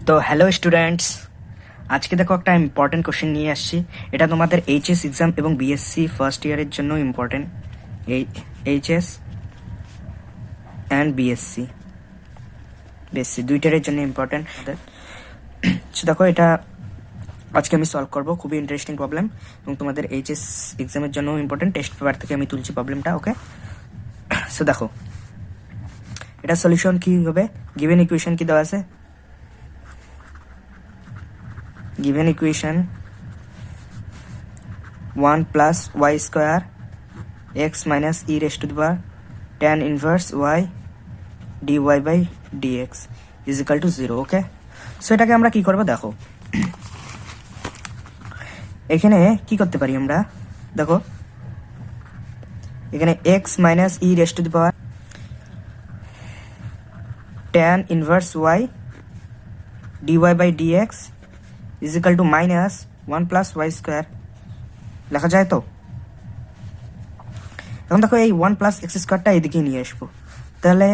তো hello students, আজকে দেখো একটা ইম্পর্টেন্ট কোশ্চেন নিয়ে আসছি। এটা তোমাদের এইচএস এক্সাম এবং বিএসসি ফার্স্ট ইয়ারের জন্য ইম্পর্টেন্ট। এইচএস অ্যান্ড বিএসসি দুইটারের জন্য ইম্পর্টেন্ট। দেখো, এটা আজকে আমি সলভ করবো। খুবই ইন্টারেস্টিং প্রবলেম এবং তোমাদের এইচএস এক্সামের জন্য ইম্পর্টেন্ট। টেস্ট পেপার থেকে আমি তুলছি প্রবলেমটা। ওকে, সো দেখো এটা সলিউশন কি হবে। গিভেন ইকুয়েশন কি দেওয়া আছে, given equation 1 plus y square x minus e raised to the power tan inverse y dy by dx is equal to 0. Okay, so এটাকে আমরা কি করব দেখো। এখানে কি করতে পারি আমরা, দেখো এখানে x minus e raised to the power tan inverse y dy by dx is equal to minus 1 plus y square লেখা যায়। তো এখন দেখো এই 1 প্লাস এক্স স্কোয়ারটা এদিকে নিয়ে আসবো, তাহলে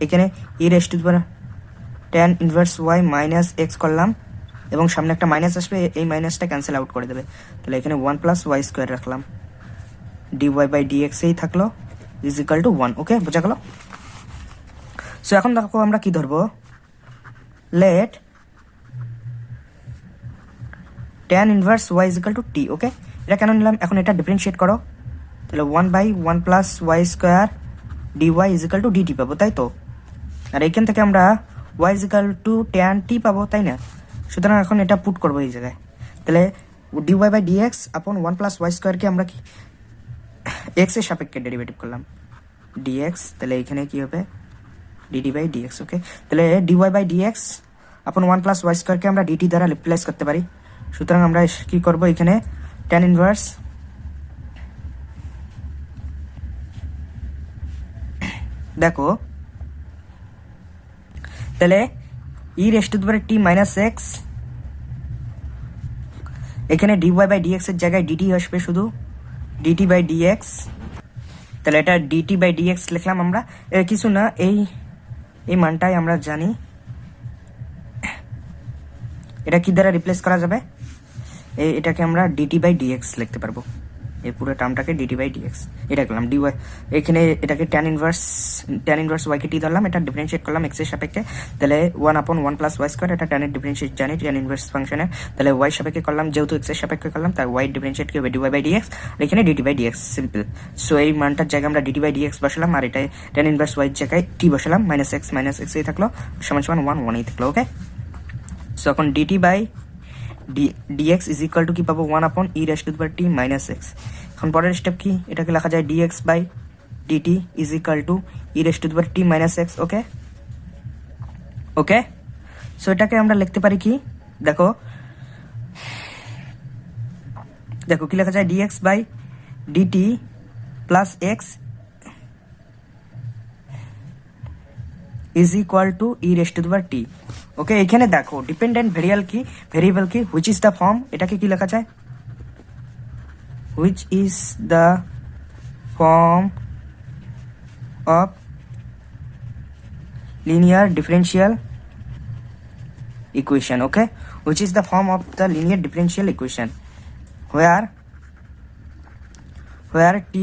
এখানে e raise to the power tan inverse y minus x করলাম এবং সামনে একটা মাইনাস আসবে, এই মাইনাসটা ক্যান্সেল আউট করে দেবে। তাহলে এখানে 1 প্লাস y স্কোয়ার রাখলাম, dy বাই dx এই থাকলো ইজ ইকুয়াল টু 1। ওকে, বোঝা গেল। সো এখন দেখো আমরা কি ধরবো, let tan inverse y is equal to t। Okay, এটা কেন নিলাম, এখন এটা ডিফারেন্সিয়েট করো, তাহলে 1 by 1 plus y square dy is equal to dt পাবো, তাই তো। আর এইখান থেকে আমরা y is equal to tan t পাবো, তাই না। সুতরাং এখন এটা পুট করবো এই জায়গায়, তাহলে dy বাই dx আপন 1 প্লাস y স্কোয়ারকে আমরা কি x এর সাপেক্ষে ডেরিভেটিভ করলাম dx, তাহলে এখানে কি হবে dt বাই dx। ওকে, তাহলে dy বাই dx আপন 1 প্লাস y স্কোয়ারকে আমরা dt দ্বারা রিপ্লেস করতে পারি। সুতরাং আমরা কি করব, এখানে tan ইনভার্স দেখো, তাহলে e raise to the power t minus x, এখানে dy বাই dx এর জায়গায় dt আসবে শুধু dt বাই dx, তাহলে এটা dt বাই dx লিখলাম আমরা। কিছু না, এই মানটাই আমরা জানি। এটা কি দ্বারা রিপ্লেস করা যাবে, এটাকে আমরা dt বাই dx লিখতে পারবো, এই পুরো টার্মটাকে dt বাই dx এটা করলাম dy। এখানে এটাকে tan ইনভার্স y কে t ধরলাম, এটা ডিফারেন্সিয়েট করলাম x এর সাপেক্ষে, তাহলে 1 আপন 1 প্লাস y স্কয়ার, এটা tan এর ডিফারেন্সিয়েট জানি tan ইনভার্স ফাংশনে, তাহলে y সাপেক্ষে করলাম, যেহেতু x এর সাপেক্ষে করলাম তাই y ডিফারেন্সিয়েট কি হবে dy বাই dx, আর এখানে dt by dx simple. So এই মানটার জায়গায় আমরা dt বাই dx বসালাম, আর এটা tan ইনভার্স y এর জায়গায় t বসালাম, মাইনাস x এই থাকলো সমান সমান 1 এই থাকলো। ওকে, সো এখন dt by dx is equal to কি পাবো 1 upon e raise to the power t minus x। এখন পরের স্টেপ কি, এটাকে লেখা যায় dx by dt is equal to e raise to the power t minus x। Okay okay, so এটাকে আমরা লিখতে পারি কি, দেখো দেখো কি লেখা যায়, dx by dt plus x is equal to E raise to the power t। Okay, এখানে দেখো ডিপেন্ডেন্ট ভেরিয়েবল কি হুইচ ইজ দ্য ফর্ম, এটাকে কি লেখা যায়, which is the form of linear differential equation. Okay, which is the form of the linear differential equation where t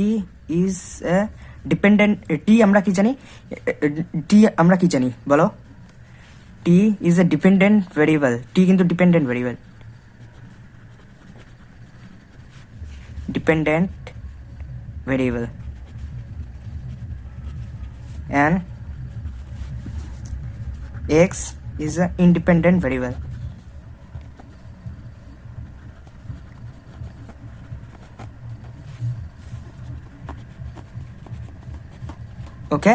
is a dependent, t আমরা কি জানি বলো, t is a dependent variable, t কিন্তু dependent variable, and x is a independent variable। ওকে,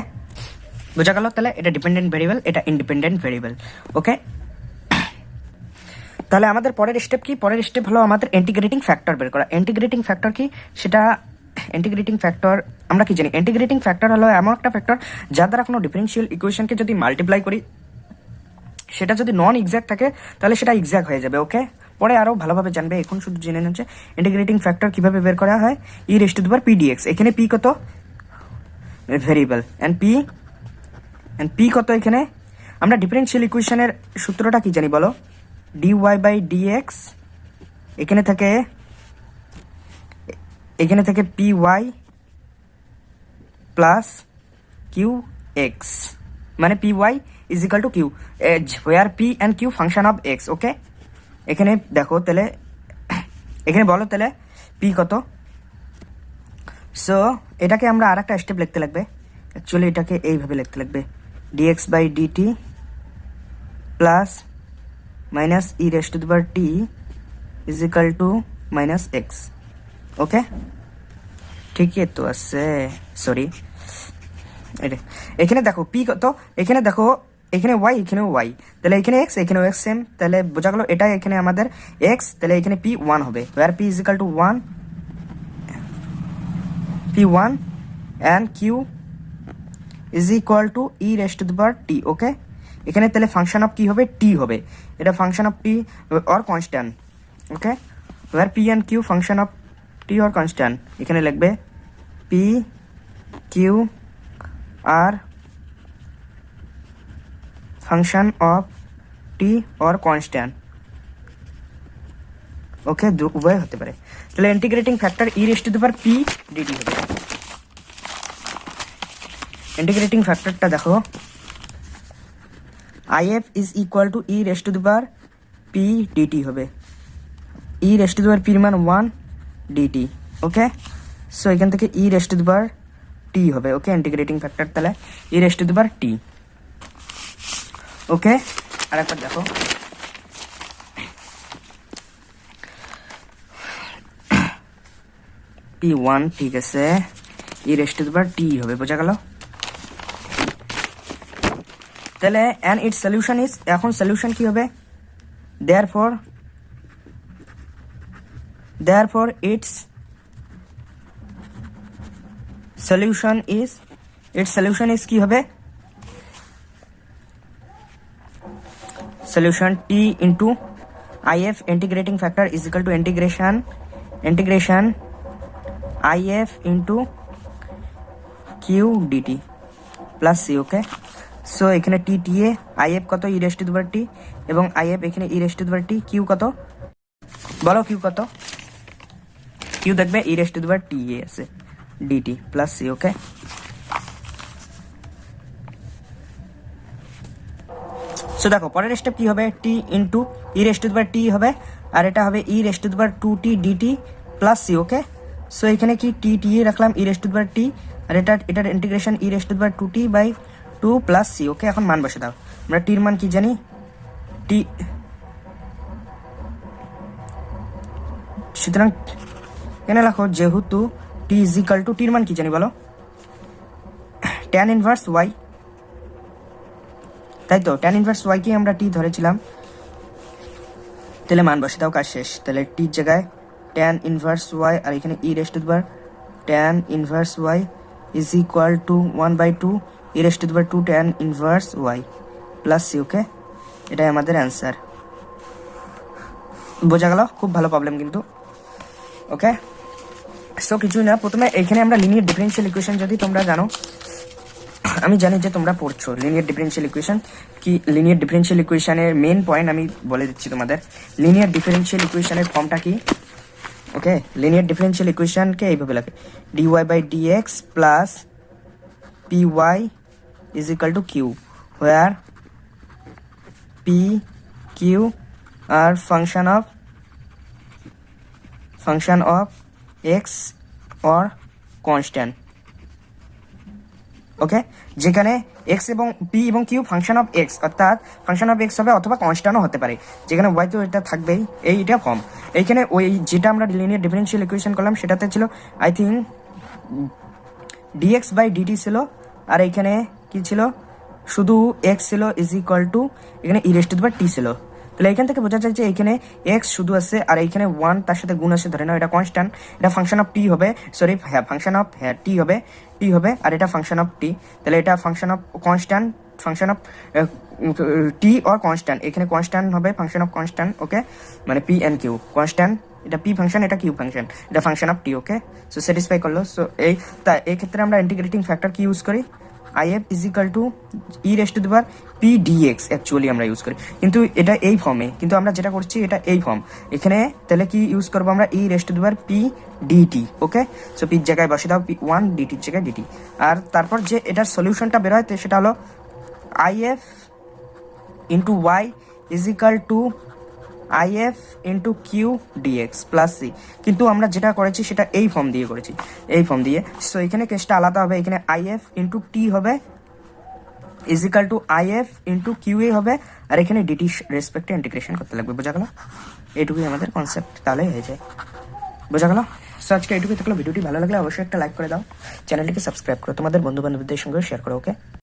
বোঝা গেল। তাহলে এটা dependent variable, এটা ইন্ডিপেন্ডেন্ট ভেরিয়েবল। ওকে, তাহলে আমাদের পরের স্টেপ কি, পরের স্টেপ হলো আমাদের ইন্টিগ্রেটিং ফ্যাক্টর বের করা। ইন্টিগ্রেটিং ফ্যাক্টর কি, সেটা ইন্টিগ্রেটিং ফ্যাক্টর আমরা কি জানি, ইন্টিগ্রেটিং ফ্যাক্টর হলো এমন একটা ফ্যাক্টর যার দ্বারা কোনো ডিফারেন্সিয়াল ইকুয়েশনকে যদি মাল্টিপ্লাই করি, সেটা যদি নন এক্সাক্ট থাকে তাহলে সেটা এক্সাক্ট হয়ে যাবে। ওকে, পরে আরো ভালোভাবে জানবে, এখন শুধু জেনে নিচ্ছে ইন্টিগ্রেটিং ফ্যাক্টর কিভাবে বের করা হয়। E raise to the power p dx, এখানে p কত ভেরিয়েবল, এন্ড p কত এখানে আমরা ডিফারেনশিয়াল ইকুয়েশনের সূত্রটা কি জানি বলো? ডিওয়াই বাই ডিএক্স এখানে থেকে p y plus q x, মানে p y is equal to q, where p and q function of x. Okay, এখানে দেখো তাহলে, এখানে বলো তাহলে পি কত। সো এটাকে আমরা আর একটা স্টেপ লিখতে লাগবে। অ্যাকচুয়ালি এটাকে এইভাবে লিখতে লাগবে, dx by dt plus minus e raise to the power t is equal to minus x. Okay, ঠিকই তো আছে, সরি। এখানে দেখো পি কত, এখানে দেখো এখানে ওয়াই, এখানেও ওয়াই, তাহলে এখানে এক্স, এখানেও এক্স সেম, তাহলে বোঝা গেল এটা এখানে আমাদের এক্স, তাহলে এখানে পি 1 হবে, where P is equal to 1, P1 and Q is equal to e raised to the power t. Okay, এখানে তাহলে ফাংশন অফ কি হবে? টি হবে, এটা function of T or constant. Okay, where p and q function of T or constant, এখানে লিখবে p q আর function of T or constant. Okay, উভয় হতে পারে, তাহলে integrating factor e raise to the power p dt হবে। Integrating ফ্যাক্টরটা দেখো, IF is equal to E raise to the power p dt হবে, ই রেস টু দি পাওয়ার পির মান 1 ডিটি। ওকে, সো এখান থেকে ই raise to the power t হবে। ওকে, integrating factor তাহলে e raise to the power টি। ওকে, আরেকবার দেখো, P1 ঠিক আছে, ই raise to the power t হবে, বোঝা গেল। তাহলে এন্ড ইটস সলিউশন ইজ, এখন সলিউশন কি হবে? দেয়ারফর ইটস সলিউশন ইজ কি হবে? Solution T into IF integrating factor is equal to integration IF into Q DT plus C. Okay, so এখানে টি টি এ, আইএফ কত? ই raise to the power টি, এবং IF এখানে e raise to the power t, q কত বলো? Q কত? Q দেখবে ই raise to the power t এ আছে, dt plus C. Okay, so দেখো পরের স্টেপ কি হবে? T into e raise to the power t হবে, আর এটা হবে e raise to the power 2t dt plus C. Okay, so এখানে কি টি টি এ রাখলাম, ই raise to the power t, আর এটার integration e raise to the power 2t by 2 plus C. Okay, এখন মান বসে দাও, আমরা টির মান কি জানি? টি, সুতরাং এখানে লেখো যেহেতু টি ইজ ইকাল টু, টির মান কি জানি বলো? ট্যান ইনভার্স ওয়াই, তাই তো, ট্যান ইনভার্স ওয়াই কে আমরা টি ধরেছিলাম, তাহলে মান বসে দাও, কাজ শেষ। তাহলে টির জায়গায় ট্যান ইনভার্স ওয়াই, আর এখানে e raise to the power tan inverse y is equal to 1/2 e raise to the power 2 tan inverse y plus C. Okay, এটাই আমাদের অ্যান্সার, বোঝা গেল? খুব ভালো প্রবলেম কিন্তু। ওকে, সো কিছুই না, প্রথমে এখানে আমরা লিনিয়ার ডিফারেনশিয়াল ইকুয়েশন, যদি তোমরা জানো, আমি জানি যে তোমরা পড়ছো লিনিয়ার ডিফারেনশিয়াল ইকুয়েশন কি। লিনিয়ার ডিফারেনশিয়াল ইকুয়েশনের মেন পয়েন্ট আমি বলে দিচ্ছি তোমাদের। লিনিয়ার ডিফারেনশিয়াল ইকুয়েশনের ফর্মটা কি? ওকে, লিনিয়ার ডিফারেনশিয়াল ইকুয়েশনকে এইভাবে লাগে, dy by dx plus p y is equal to q, where p q আর function of x or constant. Okay, যেখানে এক্স এবং পি এবং কিউ ফাংশন অফ এক্স, অর্থাৎ ফাংশন অফ এক্স হবে অথবা কনস্ট্যান্টও হতে পারে, যেখানে ওয়াই তো এটা থাকবেই, এইটা কম। এইখানে ওই যেটা আমরা লিনিয়ার ডিফারেনশিয়াল ইকুয়েশন করলাম সেটাতে ছিল I think DX by DT ছিল, আর এইখানে কি ছিল? শুধু এক্স ছিল ইজ ইকুয়াল টু, এখানে e raise to the power টি ছিল। তাহলে এখান থেকে বোঝা যায় যে এখানে এক্স শুধু আছে, আর এইখানে 1 তার সাথে গুণ আছে, ধরে নাও এটা কনস্ট্যান্ট, এটা ফাংশন অফ টি হবে, সরি হ্যাঁ ফাংশন অফ টি হবে, আর এটা ফাংশন অফ টি, তাহলে এটা function of constant, function of T or constant, এখানে কনস্ট্যান্ট হবে ফাংশন অফ কনস্ট্যান্ট। ওকে, মানে পি এন্ড কিউ কনস্ট্যান্ট, এটা পি ফাংশন, এটা কিউ ফাংশন, এটা function of T. Okay, so satisfy করলো। সো এই ক্ষেত্রে আমরা ইন্টিগ্রেটিং ফ্যাক্টর কি ইউজ করি? I F is equal to E raise to the power P DX actually আমরা ইউজ করি, কিন্তু এটা এই ফর্মে, কিন্তু আমরা যেটা করছি এটা এই ফর্ম। এখানে তাহলে কি ইউজ করবো আমরা, e raise to the power p dt. Okay, so পির জায়গায় বসে দাও পি ওয়ান, ডিটির জায়গায় ডিটি। আর তারপর যে এটার সলিউশনটা বের হয় সেটা হলো I F into Y is equal to I F into Q DX plus C. কিন্তু আমরা যেটা করেছি সেটা এই ফর্ম দিয়ে করেছি, এই ফর্ম দিয়ে। সো এখানে কেসটা আলাদা হবে, এখানে আই এফ ইন্টু টি হবে is equal to I F into q এ হবে, আর এখানে ডিটি রেসপেক্টে ইন্টিগ্রেশন করতে লাগবে। বোঝা গেল? এইটুকুই আমাদের কনসেপ্ট, তাহলে হয়ে যায়। বোঝা গেল? সো আজকে এইটুকুই থাকলো। ভিডিওটি ভালো লাগলে অবশ্যই একটা লাইক করে দাও, চ্যানেলটিকে সাবস্ক্রাইব করো, তোমাদের বন্ধু বান্ধবদের সঙ্গে শেয়ার করো। ওকে।